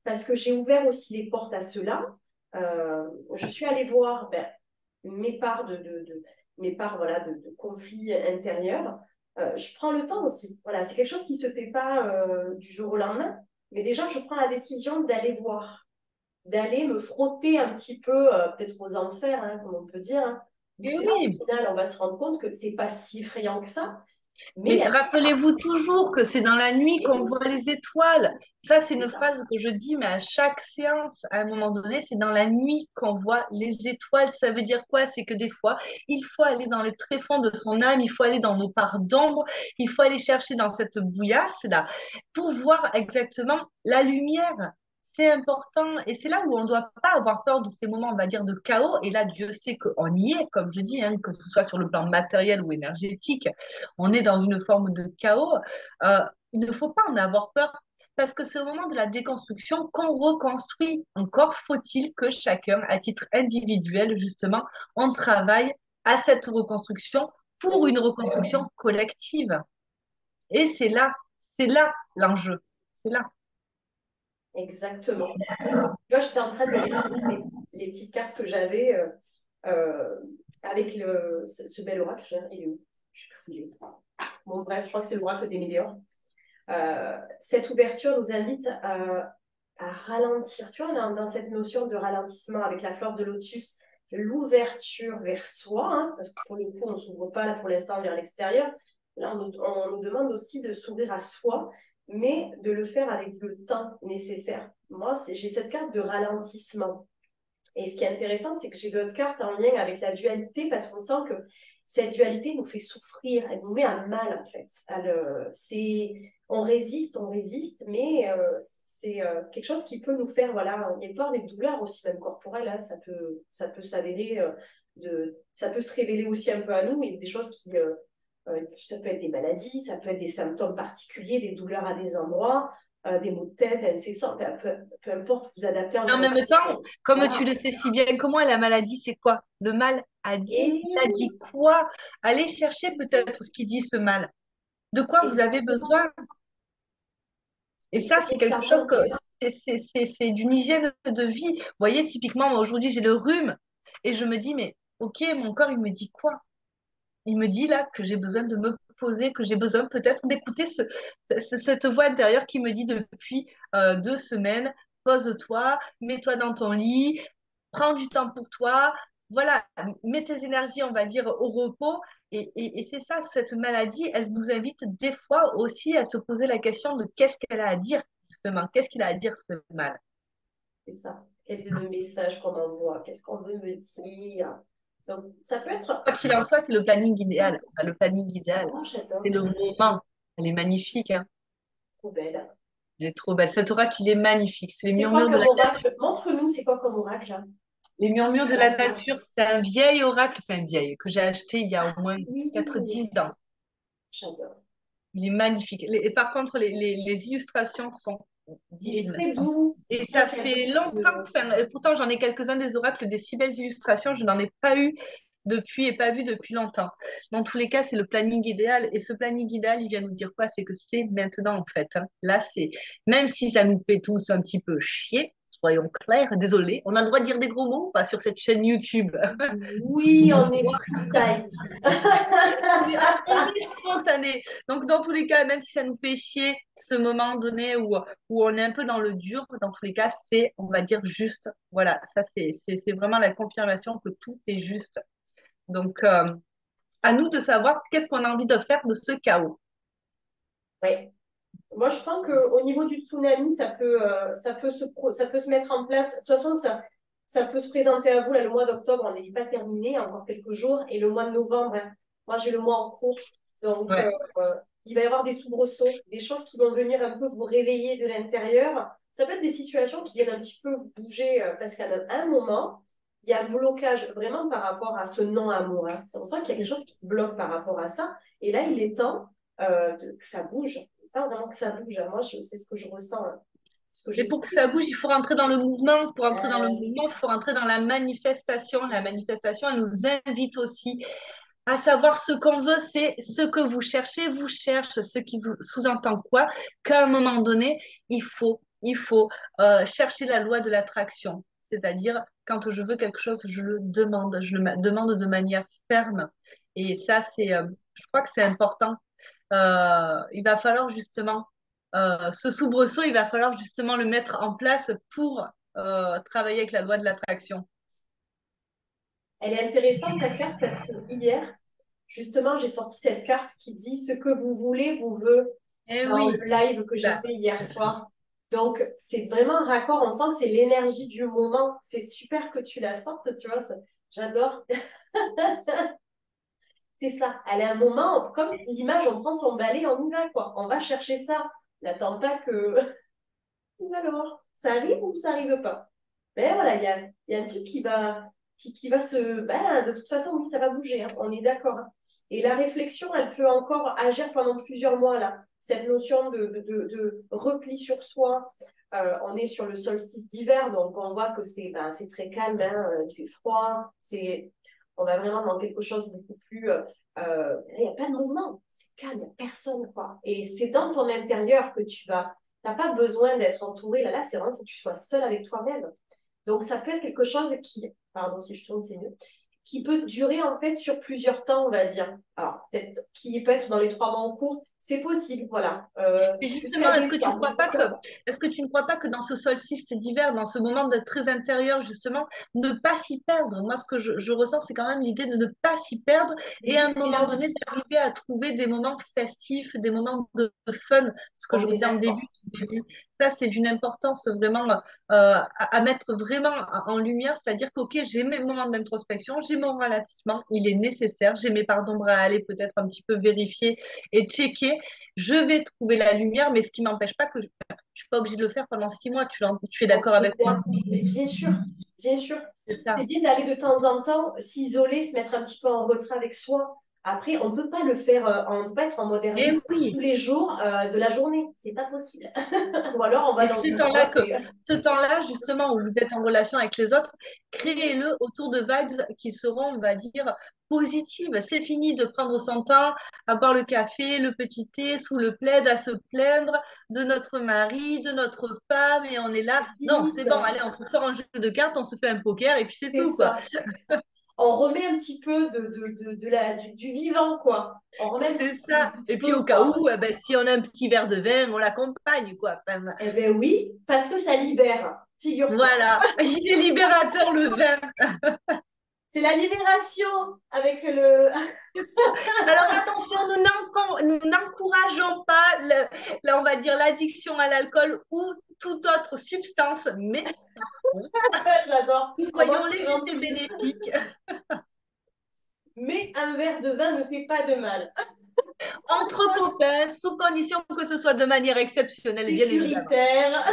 parce que j'ai ouvert aussi les portes à cela. Je suis allée voir ben, mes parts mes parts voilà, de conflits intérieurs. Je prends le temps aussi. Voilà, c'est quelque chose qui ne se fait pas du jour au lendemain. Mais déjà, je prends la décision d'aller voir, d'aller me frotter un petit peu, peut-être aux enfers, hein, comme on peut dire. Hein. Donc Et c'est là, au oui, final, on va se rendre compte que c'est pas si effrayant que ça. Mais il y mais a... rappelez-vous toujours que c'est dans la nuit Et qu'on voit les étoiles. Ça, c'est une c'est ça. phrase que je dis, mais à chaque séance, à un moment donné, c'est dans la nuit qu'on voit les étoiles. Ça veut dire quoi? C'est que des fois, il faut aller dans les tréfonds de son âme, il faut aller dans nos parts d'ombre, il faut aller chercher dans cette bouillasse-là pour voir exactement la lumière. C'est important et c'est là où on ne doit pas avoir peur de ces moments, on va dire, de chaos. Et là, Dieu sait qu'on y est, comme je dis, hein, que ce soit sur le plan matériel ou énergétique, on est dans une forme de chaos. Euh, il ne faut pas en avoir peur parce que c'est au moment de la déconstruction qu'on reconstruit. Encore faut-il que chacun, à titre individuel, justement, on travaille à cette reconstruction pour une reconstruction collective. Et c'est là l'enjeu. C'est là. Exactement. Tu vois, j'étais en train de regarder les petites cartes que j'avais euh, avec ce bel oracle. Il est où? Je sais plus où il est. Bon, bref, je crois que c'est l'oracle des Météores. Cette ouverture nous invite à ralentir. Tu vois, on est dans cette notion de ralentissement avec la fleur de lotus, l'ouverture vers soi, hein, parce que pour le coup, on ne s'ouvre pas là pour l'instant vers l'extérieur. Là, on nous demande aussi de s'ouvrir à soi, mais de le faire avec le temps nécessaire. Moi, j'ai cette carte de ralentissement. Et ce qui est intéressant, c'est que j'ai d'autres cartes en lien avec la dualité parce qu'on sent que cette dualité nous fait souffrir, elle nous met à mal en fait. On résiste, mais c'est quelque chose qui peut nous faire, voilà, il y a peur des douleurs aussi, même corporelles, hein, ça peut s'avérer, ça peut se révéler aussi un peu à nous, et des choses ça peut être des maladies, ça peut être des symptômes particuliers, des douleurs à des endroits, des maux de tête incessants, peu importe, vous adaptez en Et en même fonction. temps, comme tu Voilà. le sais si bien que moi, la maladie, c'est quoi? Le mal a dit. Et Il a dit quoi? Allez chercher c'est ça, peut-être ce qui dit ce mal. De quoi vous avez exactement. besoin? Et Il faut ça, c'est quelque chose que remonter. c'est d'une hygiène de vie. Vous voyez, typiquement, moi aujourd'hui, j'ai le rhume et je me dis, mais ok, mon corps, il me dit quoi? Il me dit là que j'ai besoin de me poser, que j'ai besoin peut-être d'écouter cette voix intérieure qui me dit depuis 2 semaines, pose-toi, mets-toi dans ton lit, prends du temps pour toi, voilà, mets tes énergies, on va dire, au repos. Et c'est ça, cette maladie, elle nous invite des fois aussi à se poser la question de qu'est-ce qu'elle a à dire, justement, qu'est-ce qu'il a à dire, ce mal. C'est ça. Quel est le message qu'on envoie? Qu'est-ce qu'on veut me dire? Donc, ça peut être. Quoi qu'il en soit, c'est le planning idéal. Le planning idéal, Oh, c'est j'adore. le moment. Elle est magnifique, hein. Trop belle. Il est trop belle. Cet oracle, il est magnifique. C'est les C'est quoi murmures de comme la nature. oracle? Montre-nous, c'est quoi comme oracle, là? Les murmures de la nature, c'est un vieil oracle, enfin vieil, que j'ai acheté il y a au moins Oui, peut-être 10 ans. j'adore. Il est magnifique. Et par contre, les illustrations sont Il est divines. très doux. Et C'est ça ça qui est un fait peu longtemps, enfin, pourtant j'en ai quelques-uns des oracles, des si belles illustrations, je n'en ai pas eu depuis et pas vu depuis longtemps. Dans tous les cas, c'est le planning idéal. Et ce planning idéal, il vient nous dire quoi? C'est que c'est maintenant en fait, hein. Là, c'est, même si ça nous fait tous un petit peu chier, soyons clairs, désolé, on a le droit de dire des gros mots ou pas sur cette chaîne YouTube? Oui, on est freestyle ici. On est spontané. Donc, dans tous les cas, même si ça nous fait chier ce moment donné où on est un peu dans le dur, dans tous les cas, c'est, on va dire, juste. Voilà, ça, c'est vraiment la confirmation que tout est juste. Donc, à nous de savoir qu'est-ce qu'on a envie de faire de ce chaos. Ouais. Moi, je sens qu'au niveau du tsunami, ça peut se mettre en place. De toute façon, ça peut se présenter à vous. Là, le mois d'octobre, on n'est pas terminé, encore quelques jours. Et le mois de novembre, hein, moi, j'ai le mois en cours. Donc, Ouais. il va y avoir des soubresauts, des choses qui vont venir un peu vous réveiller de l'intérieur. Ça peut être des situations qui viennent un petit peu vous bouger parce qu'à un moment, il y a un blocage vraiment par rapport à ce non-amour. Hein. C'est pour ça qu'il y a quelque chose qui se bloque par rapport à ça. Et là, il est temps que ça bouge. Il est temps vraiment que ça bouge. Moi, c'est ce que je ressens, hein, ce que Mais j'ai. pour que ça bouge, il faut rentrer dans le mouvement. Pour rentrer dans le Euh, mouvement, il faut rentrer dans la manifestation. La manifestation, elle nous invite aussi à savoir ce qu'on veut, c'est ce que vous cherchez, ce qui sous-entend quoi? Qu'à un moment donné, il faut chercher la loi de l'attraction. C'est-à-dire, quand je veux quelque chose, je le demande, je le demande de manière ferme. Et ça, je crois que c'est important. Il va falloir justement, ce soubresaut, il va falloir justement le mettre en place pour travailler avec la loi de l'attraction. Elle est intéressante, ta carte, parce que hier, justement, j'ai sorti cette carte qui dit ce que vous voulez, vous veut Eh dans le oui, live que j'ai là. fait hier soir. Donc, c'est vraiment un raccord. On sent que c'est l'énergie du moment. C'est super que tu la sortes, tu vois. J'adore. C'est ça. Elle est un moment, comme l'image, on prend son balai, on y va, quoi. On va chercher ça. N'attends pas que. Alors, ça arrive ou ça arrive pas? Mais voilà, il y a un truc qui va se. Ben, de toute façon, oui, ça va bouger, hein, on est d'accord. Hein. Et la réflexion, elle peut encore agir pendant plusieurs mois, là. Cette notion de repli sur soi. On est sur le solstice d'hiver, donc on voit que c'est très calme, hein, il fait froid. On va vraiment dans quelque chose de beaucoup plus. Il n'y a pas de mouvement, c'est calme, il n'y a personne, quoi. Et c'est dans ton intérieur que tu vas. Tu n'as pas besoin d'être entouré. Là, c'est vraiment, il faut que tu sois seul avec toi-même. Donc, ça peut être quelque chose pardon, si je tourne, c'est mieux, qui peut durer en fait sur plusieurs temps, on va dire. Alors, peut-être qui peut être dans les 3 mois en cours, c'est possible, voilà, Et jusqu'à justement, décembre, pourquoi pas. est-ce que tu ne crois pas que dans ce solstice d'hiver, dans ce moment de très intérieur, justement, ne pas s'y perdre? Moi, ce que je ressens, c'est quand même l'idée de ne pas s'y perdre et à Oui, un et là moment donné, aussi, d'arriver à trouver des moments festifs, des moments de fun, ce que je on vous est disais en début. d'accord. Ça, c'est d'une importance vraiment à mettre vraiment en lumière, c'est-à-dire que, ok, j'ai mes moments d'introspection, j'ai mon ralentissement, il est nécessaire, j'ai mes parts d'ombre à aller peut-être un petit peu vérifier et checker. Je vais trouver la lumière, mais ce qui m'empêche pas que je ne suis pas obligée de le faire pendant 6 mois. Tu es On d'accord avec est moi? d'accord. Mais bien sûr, bien sûr. C'est ça. C'est bien d'aller de temps en temps s'isoler, se mettre un petit peu en retrait avec soi. Après, on ne peut pas le faire, on ne peut pas être en mode Et ermite oui, tous les jours de la journée. C'est pas possible. Ou alors, on va et dans une grotte et. ce temps-là, justement, où vous êtes en relation avec les autres, créez-le autour de vibes qui seront, on va dire, positives. C'est fini de prendre son temps à boire le café, le petit thé sous le plaid, à se plaindre de notre mari, de notre femme, et on est là. Non, c'est bon, Limite, allez, on se sort un jeu de cartes, on se fait un poker, et puis c'est c'est tout, quoi. ça. On remet un petit peu du vivant, quoi. On remet un C'est petit peu ça. du Et puis au feu, cas quoi. où, eh ben, si on a un petit verre de vin, on l'accompagne, quoi. Enfin, Eh bien oui, parce que ça libère, figure-toi. voilà. Il est libérateur, le vin. C'est la libération avec le. Alors attention, nous n'encourageons pas, on va dire, l'addiction à l'alcool ou toute autre substance, mais J'adore. nous Comment voyons c'est les effets gentil. bénéfiques. Mais un verre de vin ne fait pas de mal. Entre copains, sous condition que ce soit de manière exceptionnelle, bien évidemment. Sécuritaire.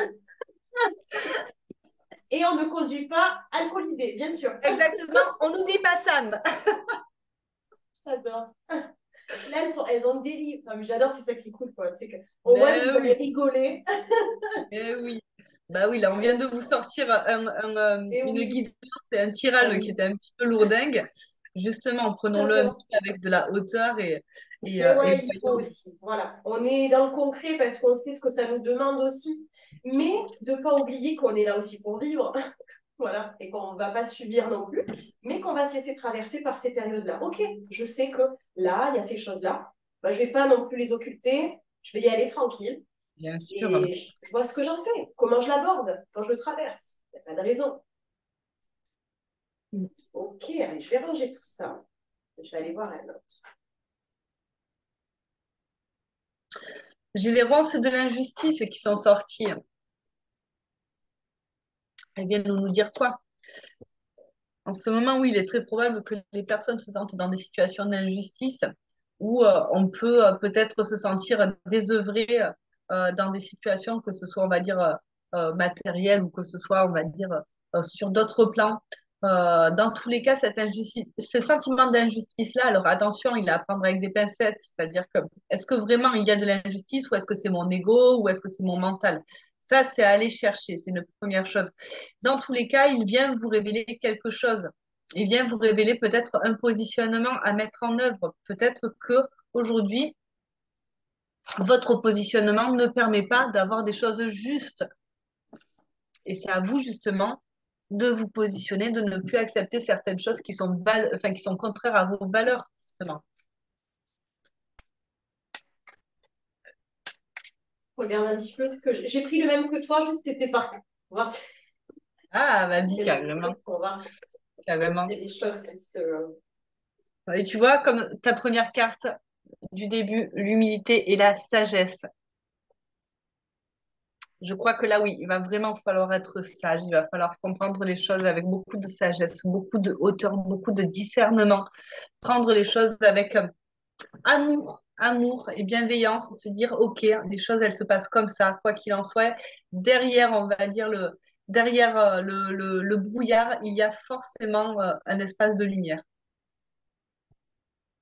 Et on ne conduit pas alcoolisé, bien sûr. Exactement, on n'oublie pas Sam. J'adore. Là, elles ont des livres. Non, mais j'adore, c'est ça qui est cool, quoi. C'est que, au moins, vous Ben allez oui, rigoler. eh oui. Bah oui, là, on vient de vous sortir Et une oui, guide, c'est un ah tirage qui oui, était un petit peu lourdingue. Justement, prenons-le un j'adore. petit peu avec de la hauteur Mais et ouais, il faut voyons. aussi. Voilà. On est dans le concret parce qu'on sait ce que ça nous demande aussi. Mais de ne pas oublier qu'on est là aussi pour vivre. Voilà. Et qu'on ne va pas subir non plus. Mais qu'on va se laisser traverser par ces périodes-là. Ok, je sais que là, il y a ces choses-là. Bah, je ne vais pas non plus les occulter. Je vais y aller tranquille. Bien sûr. Et je vois ce que j'en fais. Comment je l'aborde quand je le traverse. Il n'y a pas de raison. Ok, allez, je vais ranger tout ça. Je vais aller voir elle. J'ai les ronces de l'injustice qui sont sorties. Elles viennent nous dire quoi? En ce moment, oui, il est très probable que les personnes se sentent dans des situations d'injustice où on peut peut-être se sentir désœuvré dans des situations, que ce soit, on va dire, matérielles ou que ce soit, on va dire, sur d'autres plans. Dans tous les cas, cette injustice, ce sentiment d'injustice-là, alors attention, il est à prendre avec des pincettes, c'est-à-dire que est-ce que vraiment il y a de l'injustice ou est-ce que c'est mon ego ou est-ce que c'est mon mental? Ça, c'est à aller chercher, c'est une première chose. Dans tous les cas, il vient vous révéler quelque chose. Il vient vous révéler peut-être un positionnement à mettre en œuvre. Peut-être que aujourd'hui, votre positionnement ne permet pas d'avoir des choses justes. Et c'est à vous justement de vous positionner, de ne plus accepter certaines choses qui sont, enfin, qui sont contraires à vos valeurs, justement. Regarde un petit peu ce que j'ai pris le même que toi, juste t'étais pas. On va voir si Ah, vas-y, un petit peu, carrément, on va carrément. il y a des choses parce que Et tu vois, comme ta première carte du début, l'humilité et la sagesse. Je crois que là, oui, il va vraiment falloir être sage, il va falloir comprendre les choses avec beaucoup de sagesse, beaucoup de hauteur, beaucoup de discernement, prendre les choses avec amour, amour et bienveillance, se dire, OK, les choses, elles se passent comme ça, quoi qu'il en soit. Derrière, on va dire, derrière le brouillard, il y a forcément un espace de lumière.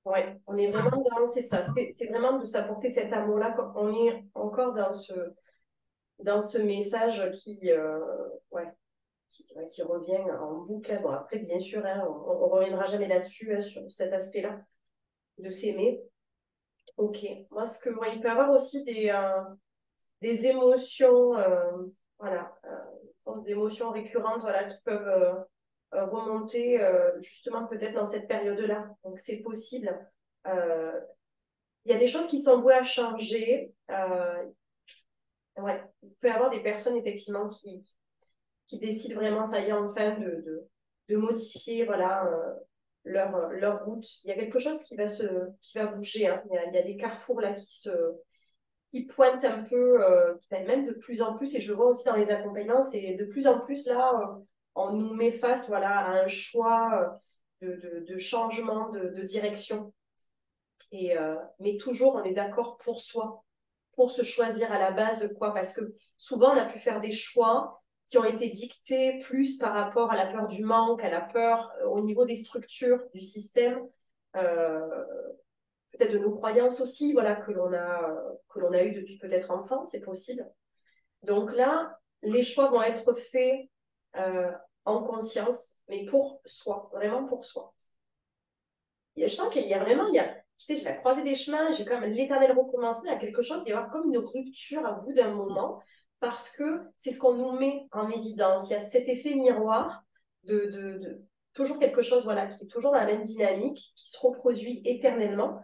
ouais, on est vraiment dans, c'est ça, c'est vraiment de s'apporter cet amour-là. On est encore dans ce message ouais, qui revient en boucle. Bon, après, bien sûr, hein, on ne reviendra jamais là-dessus, hein, sur cet aspect-là, de s'aimer. Ok. Moi, ouais, il peut y avoir aussi des émotions, voilà, des émotions récurrentes, voilà, qui peuvent remonter justement peut-être dans cette période-là. Donc, c'est possible. Euh, Il y a des choses qui sont vouées à changer. Ouais, il peut y avoir des personnes effectivement qui décident vraiment, ça y est, enfin, de modifier, voilà, leur route. Il y a quelque chose qui va bouger, hein. Il y a des carrefours là qui pointent un peu, même de plus en plus, et je le vois aussi dans les accompagnements, c'est de plus en plus là, on nous met face, voilà, à un choix de changement de direction. Mais toujours, on est d'accord pour soi, pour se choisir à la base, quoi, parce que souvent, on a pu faire des choix qui ont été dictés plus par rapport à la peur du manque, à la peur au niveau des structures du système, euh, peut-être de nos croyances aussi, voilà, que l'on a eu depuis peut-être enfant, c'est possible. Donc là, les choix vont être faits euh, en conscience, mais pour soi, vraiment pour soi. Je sens qu'il y a vraiment, tu sais, j'ai la croisée des chemins, j'ai quand même l'éternel recommencement, il y a quelque chose, il y a comme une rupture à bout d'un moment, parce que c'est ce qu'on nous met en évidence. Il y a cet effet miroir de toujours quelque chose, voilà, qui est toujours dans la même dynamique, qui se reproduit éternellement.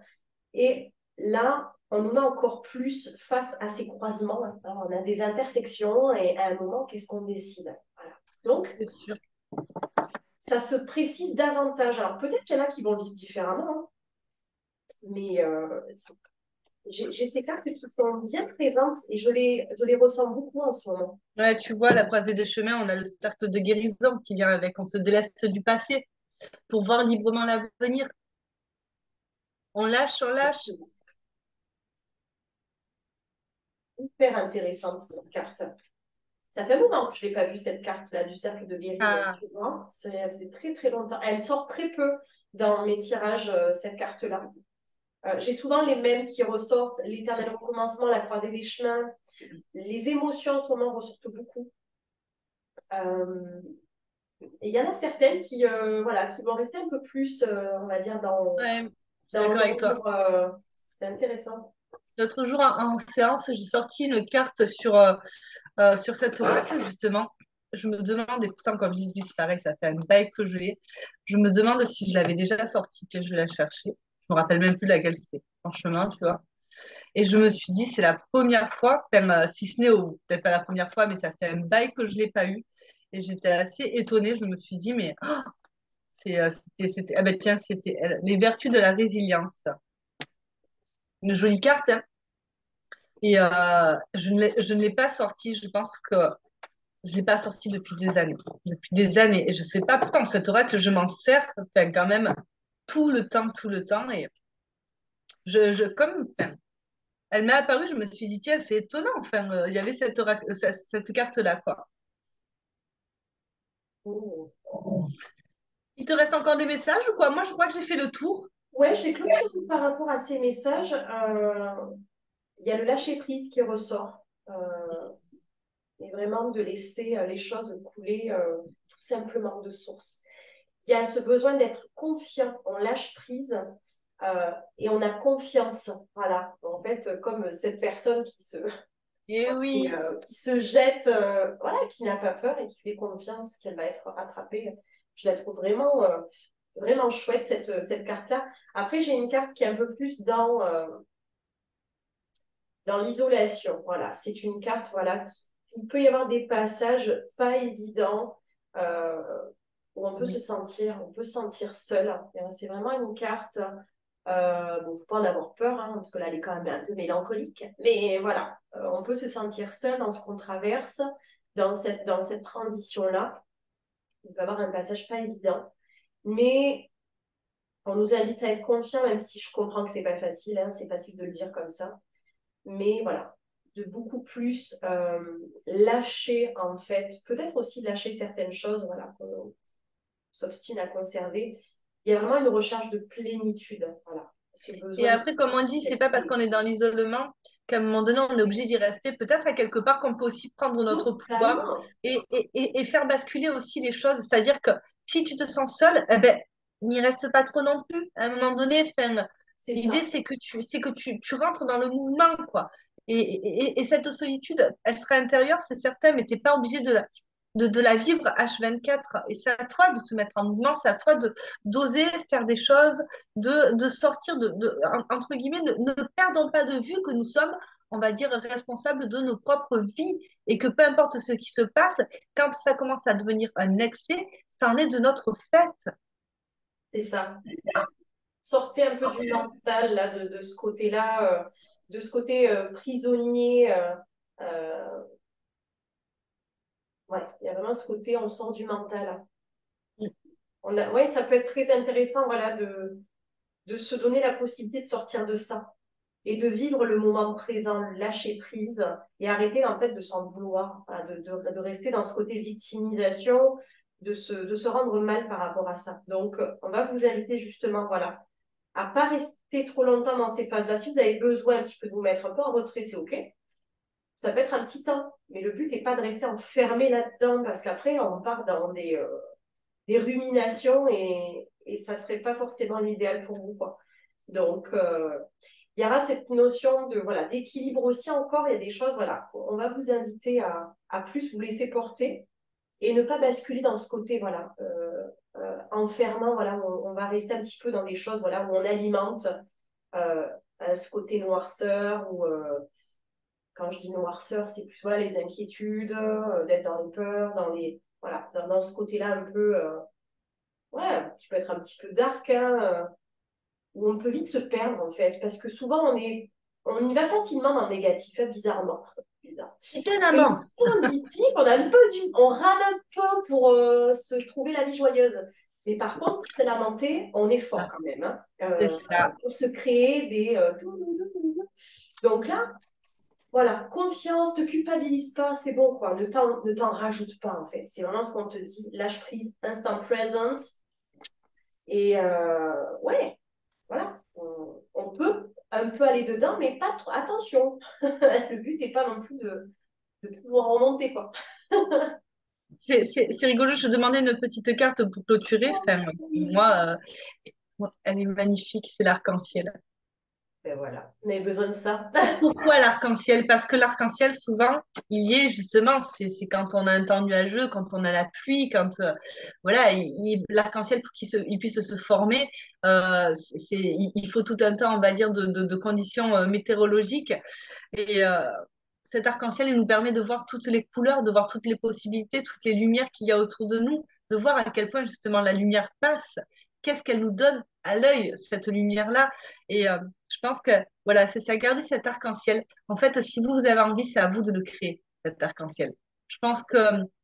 Et là, on nous met encore plus face à ces croisements. Alors, on a des intersections et à un moment, qu'est-ce qu'on décide? Voilà. Donc, C'est sûr. ça se précise davantage. Alors, peut-être qu'il y en a qui vont vivre différemment, hein, mais j'ai ces cartes qui sont bien présentes et je les ressens beaucoup en ce moment. Ouais, tu vois, à la croisée des chemins, on a le cercle de guérison qui vient avec. On se déleste du passé pour voir librement l'avenir. On lâche, on lâche. Hyper intéressante cette carte. Ça fait un moment que je ne l'ai pas vue, cette carte-là du cercle de guérison. Ah, Tu vois, c'est très très longtemps. Elle sort très peu dans mes tirages, cette carte-là. J'ai souvent les mêmes qui ressortent, l'éternel recommencement, la croisée des chemins. Les émotions en ce moment ressortent beaucoup. Euh, et il y en a certaines voilà, qui vont rester un peu plus, on va dire, ouais, je suis dans d'accord avec toi. l'ombre. C'est intéressant. L'autre jour, en séance, j'ai sorti une carte sur cette oracle, justement. Je me demande, et pourtant, comme je dis, c'est pareil, ça fait un bail que je l'ai. Je me demande si je l'avais déjà sortie, que je vais la chercher. Je me rappelle même plus laquelle c'était, franchement, tu vois. Et je me suis dit, c'est la première fois, même si ce n'est peut-être pas la première fois, mais ça fait un bail que je ne l'ai pas eu. Et j'étais assez étonnée. Je me suis dit, mais Ah ben tiens, c'était les vertus de la résilience. Une jolie carte, hein. Et je ne l'ai pas sortie, je pense que je ne l'ai pas sortie depuis des années. Depuis des années. Et je sais pas, pourtant, cet oracle, je m'en sers enfin, quand même tout le temps, tout le temps. Et comme, enfin, elle m'est apparue, je me suis dit, tiens, c'est étonnant. Enfin, il y avait cette carte-là, quoi. Oh. Il te reste encore des messages ou quoi? Moi, je crois que j'ai fait le tour. Ouais, je vais clôturer par rapport à ces messages. Il y a le lâcher-prise qui ressort. Et vraiment de laisser les choses couler tout simplement de source. Il y a ce besoin d'être confiant. On lâche prise et on a confiance. Voilà. En fait, comme cette personne je Eh crois que c'est, oui. qui se jette, voilà, qui n'a pas peur et qui fait confiance qu'elle va être rattrapée. Je la trouve vraiment, vraiment chouette, cette carte-là. Après, j'ai une carte qui est un peu plus dans l'isolation. Voilà, c'est une carte, voilà, il peut y avoir des passages pas évidents euh, où Oui. on peut se sentir seul. C'est vraiment une carte. Bon, faut pas en avoir peur, hein, parce que là, elle est quand même un peu mélancolique. Mais voilà, on peut se sentir seul dans ce qu'on traverse, dans cette transition-là. Il peut y avoir un passage pas évident. Mais on nous invite à être confiants, même si je comprends que c'est pas facile, hein, c'est facile de le dire comme ça. Mais voilà, de beaucoup plus lâcher, en fait, peut-être aussi lâcher certaines choses, voilà, qu'on s'obstine à conserver. Il y a vraiment une recherche de plénitude, voilà, ce Et besoin après, comme on dit, c'est pas parce qu'on est dans l'isolement qu'à un moment donné, on est obligé d'y rester. Peut-être à quelque part qu'on peut aussi prendre notre pouvoir totalement. et faire basculer aussi les choses. C'est-à-dire que si tu te sens seul, eh ben, n'y reste pas trop non plus. À un moment donné, enfin, C'est l'idée, ça, tu rentres dans le mouvement, quoi. Et cette solitude, elle sera intérieure, c'est certain, mais t'es pas obligé de la vivre H24. Et c'est à toi de te mettre en mouvement, c'est à toi d'oser faire des choses, de sortir, entre guillemets, ne perdons pas de vue que nous sommes, on va dire, responsables de nos propres vies et que peu importe ce qui se passe, quand ça commence à devenir un excès, ça en est de notre fait. c'est ça. Sortez un peu du mental, là, de ce côté-là, de ce côté prisonnier. Euh, ouais, il y a vraiment ce côté, on sort du mental. Ouais, ça peut être très intéressant, voilà, de se donner la possibilité de sortir de ça et de vivre le moment présent, lâcher prise et arrêter en fait de s'en vouloir, voilà, de rester dans ce côté victimisation, de se rendre mal par rapport à ça. Donc, on va vous inviter justement, voilà, à pas rester trop longtemps dans ces phases-là. Si vous avez besoin un petit peu de vous mettre un peu en retrait, c'est OK. Ça peut être un petit temps, mais le but n'est pas de rester enfermé là-dedans parce qu'après, on part dans des ruminations et ça serait pas forcément l'idéal pour vous, quoi. Donc, il y aura cette notion de voilà d'équilibre aussi encore. Il y a des choses, voilà, on va vous inviter à plus vous laisser porter et ne pas basculer dans ce côté, voilà, enfermant, voilà, on va rester un petit peu dans des choses, voilà, où on alimente euh, ce côté noirceur ou quand je dis noirceur, c'est plus voilà, les inquiétudes, d'être dans les peurs, voilà, dans ce côté-là un peu, ouais, qui peut être un petit peu dark, hein, où on peut vite se perdre en fait, parce que souvent on y va facilement dans le négatif, hein, bizarrement. Bizarre. Et le Étonnamment. positif, on rame un peu pour se trouver la vie joyeuse. Mais par contre, pour se lamenter, on est fort quand même, hein, C'est ça. pour se créer des. Donc là, voilà, confiance, te culpabilise pas, c'est bon quoi. Ne t'en rajoute pas en fait. C'est vraiment ce qu'on te dit, lâche prise, instant present. Et ouais, voilà, on peut un peu aller dedans, mais pas trop. Attention, le but n'est pas non plus de pouvoir remonter, quoi. C'est rigolo, je demandais une petite carte pour clôturer. Enfin, Oui. moi, elle est magnifique, c'est l'arc-en-ciel. Ben voilà, on avait besoin de ça. Pourquoi l'arc-en-ciel? Parce que l'arc-en-ciel, souvent, il y est justement, c'est quand on a un temps nuageux, quand on a la pluie, quand voilà, l'arc-en-ciel pour il puisse se former, il faut tout un temps, on va dire, de conditions météorologiques. Et cet arc-en-ciel, il nous permet de voir toutes les couleurs, de voir toutes les possibilités, toutes les lumières qu'il y a autour de nous. de voir à quel point justement la lumière passe, qu'est-ce qu'elle nous donne à l'œil, cette lumière-là. Et je pense que voilà, c'est ça, garder cet arc-en-ciel. En fait, si vous avez envie, c'est à vous de le créer, cet arc-en-ciel. Je pense que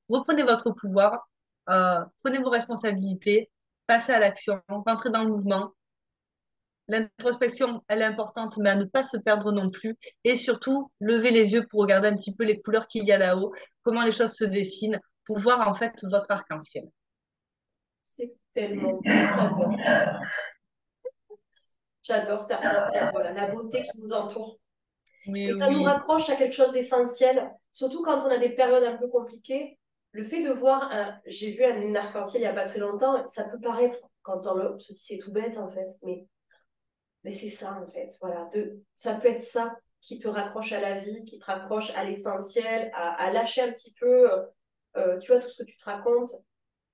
reprenez votre pouvoir, prenez vos responsabilités, passez à l'action, rentrez dans le mouvement. L'introspection, elle est importante, mais à ne pas se perdre non plus. Et surtout, lever les yeux pour regarder un petit peu les couleurs qu'il y a là-haut, comment les choses se dessinent, pour voir en fait votre arc-en-ciel. C'est tellement beau. J'adore. J'adore cet arc-en-ciel, voilà, la beauté qui nous entoure. Mais Et ça nous oui, rapproche à quelque chose d'essentiel, surtout quand on a des périodes un peu compliquées. Le fait de voir, j'ai vu un arc-en-ciel il n'y a pas très longtemps, ça peut paraître, quand on se dit c'est tout bête en fait, mais c'est ça en fait, voilà. Ça peut être ça qui te raccroche à la vie, qui te raccroche à l'essentiel, à lâcher un petit peu, tu vois, tout ce que tu te racontes.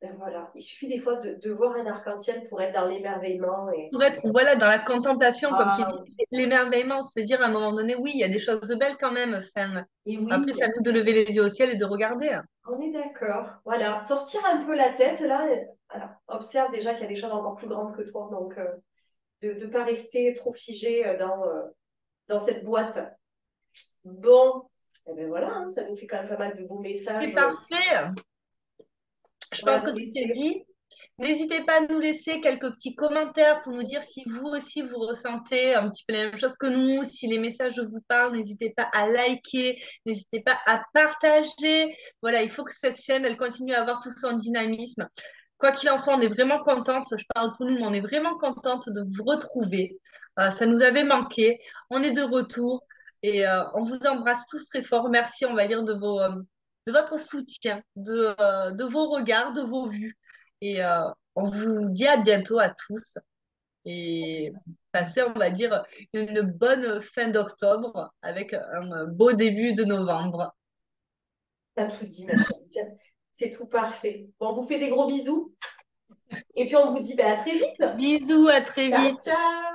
Ben voilà, il suffit des fois de voir un arc-en-ciel pour être dans l'émerveillement. pour être voilà, dans la contemplation, comme tu dis, Ah, l'émerveillement, se dire à un moment donné, oui, il y a des choses belles quand même. Enfin, et après, oui, c'est à nous de lever les yeux au ciel et de regarder. on est d'accord. Voilà, sortir un peu la tête, là, voilà. Observe déjà qu'il y a des choses encore plus grandes que toi, donc de ne pas rester trop figé dans cette boîte. Bon, eh ben voilà, hein, ça nous fait quand même pas mal de beaux C'est messages. parfait. Je On va pense que vous tout est laisser. dit. N'hésitez pas à nous laisser quelques petits commentaires pour nous dire si vous aussi vous ressentez un petit peu la même chose que nous, si les messages vous parlent. N'hésitez pas à liker, n'hésitez pas à partager. Voilà, il faut que cette chaîne, elle continue à avoir tout son dynamisme. Quoi qu'il en soit, on est vraiment contente. Je parle pour nous, mais on est vraiment contente de vous retrouver. Ça nous avait manqué. On est de retour et on vous embrasse tous très fort. Merci, on va dire, de votre soutien, de vos regards, de vos vues. Et on vous dit à bientôt à tous et passez, on va dire, une bonne fin d'octobre avec un beau début de novembre. T'as tout dit, ma chérie. C'est tout parfait. Bon, on vous fait des gros bisous et puis on vous dit ben, à très vite. Bisous, à très Ciao, vite. ciao!